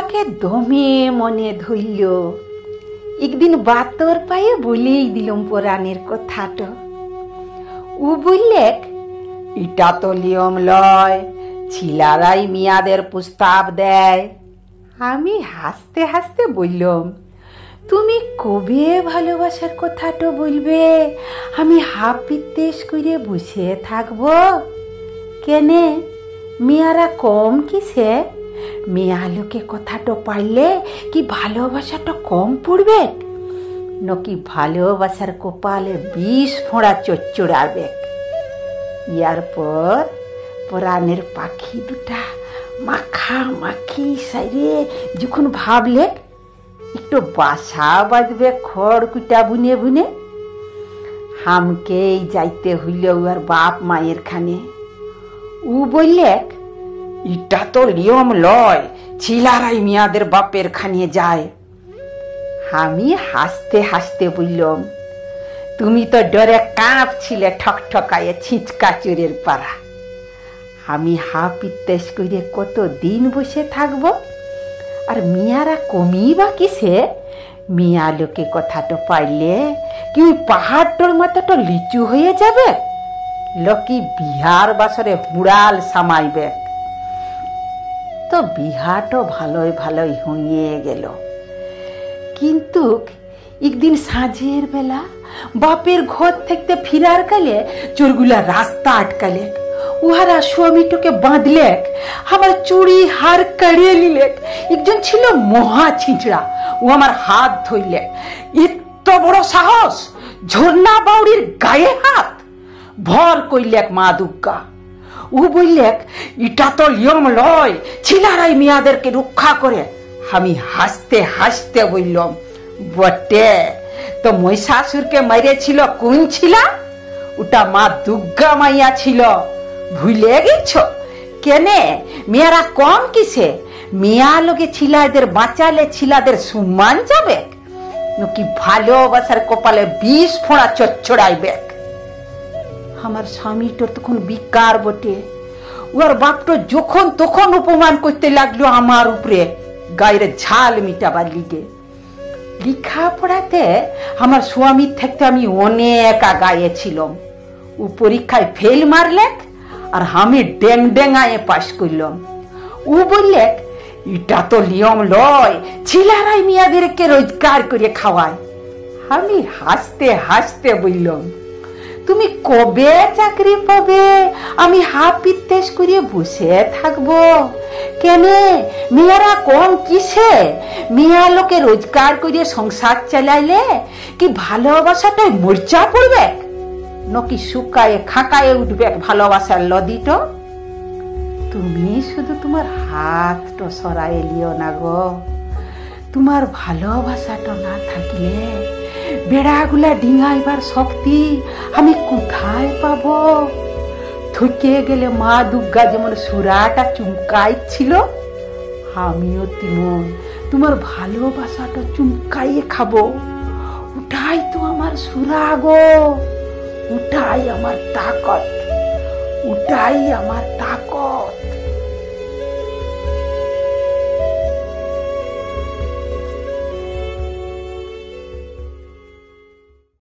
দুগ্গাকে দমে মনে ধরল। একদিন বাতর পায়ে বলেই দিলাম পরাণের কথাটা। ও বললে, এটা তো নিয়ম লয়, ছিলারাই মিয়াদের প্রস্তাব দেয়। আমি হাসতে হাসতে বললাম, তুমি কবে ভালোবাসার কথাটা বলবে? আমি হাপিত্তেশ করে বসে থাকবো কেনে? মেয়ারা কম কিসে? মেয়া লোকে কথাটা পাইলে কি ভালোবাসাটা কম পড়বে, নাকি ভালোবাসার কপালে বিষ ফোঁড়া চচ্চড়াবে? ইয়ার পর পরাণের পাখি দুটা মাখা মাখি সাইরে যখন ভাবলে একটু বাসা বাঁধবে খড় কুটা বুনে বুনে, হামকেই যাইতে হইল ওর বাপ মায়ের খানে। ও বললে, এটা তো নিয়ম লয়, ছিলারাই মিয়াদের বাপের খানে যায়। আমি হাসতে হাসতে বললাম, তুমি তো ডরে কাঁপছিলে ঠকঠকায়ে ছিঁচকা চোরের পাড়া। আমি হাপিত্তেশ করে কত দিন বসে থাকবো? আর মিয়ারা কমি বা কিসে? মিয়া লোকে কথাটা পাইলে কি ওই পাহাড়টার মাথাটা লিচু হয়ে যাবে, লোকি বিহার বাসরে হুড়াল সামাইবে। তো বিহাটা ভালোই ভালোই হইয়ে গেল। কিন্তু একদিন সাঁঝের বেলা বাপের ঘর থেকে ফিরার কালে চোরগুলা রাস্তা আটকালে। উহারা স্বামীটাকে বাঁধলে, আমার চুড়ি হার কাড়িয়ে নিলে। একজন ছিল মহা ছিঁচড়া, ও আমার হাত ধরলে। এত বড় সাহস, ঝর্ণা বাউরির গায়ে হাত! ভর কইলেক মা দুর্গা। ও বললেক, এটা তো নিয়ম লয়, ছিলারাই মিয়াদেরকে রক্ষা করে। আমি হাসতে হাসতে বললাম, বটে তো মহিষাসুরকে মেরেছিল কোন ছিলা? ওটা মা দুর্গা মাইয়া ছিল, ভুলে গেছ? কেনে মেয়েরা কম কিসে? মেয়া লোকে ছিলাদের বাঁচালে ছিলাদের সম্মান যাবে, নাকি ভালোবাসার কপালে বিষ ফোঁড়া চচ্চড়াইবে? আমার স্বামীটার তখন বিকার বটে। ওর বাপটা যখন তখন অপমান করতে লাগলো আমার উপরে, গায়ের ঝাল মিটাবার লিগে। লেখাপড়াতে আমার স্বামীর থেকে আমি অনেক আগায়ে ছিলাম। ও পরীক্ষায় ফেল মারলে, আর আমি ডেং ডেঙ্গায়ে পাশ করলাম। ও বললে, এটা তো নিয়ম লয়, ছিলারাই মিয়াদেরকে রোজগার করে খাওয়ায়। আমি হাসতে হাসতে বললাম, তুমি কবে চাকরি পাবে? আমি হাপিত্তেশ করে বসে থাকবো কেনে? মেয়েরা কম কিসে? মেয়া লোকে রোজগার করে সংসার চালাইলে কি ভালোবাসাটাই মরচা পড়বে, নাকি শুকায়ে খাকায়ে উঠবে ভালোবাসার লদিটো? তুমি শুধু তোমার হাতটা সরাই লিও না গো। তোমার ভালোবাসাটা না থাকলে বেড়াগুলা ডিঙাইবার শক্তি আমি কোথায় পাবো? থকে গেলে মা দুর্গা যেমন সুরাটা চুমকাইছিল, আমিও তেমন তোমার ভালোবাসাটা চুমকাইয়ে খাবো। ওটাই তো আমার সুরা গো, ওটাই আমার তাকত, ওটাই আমার তাকত।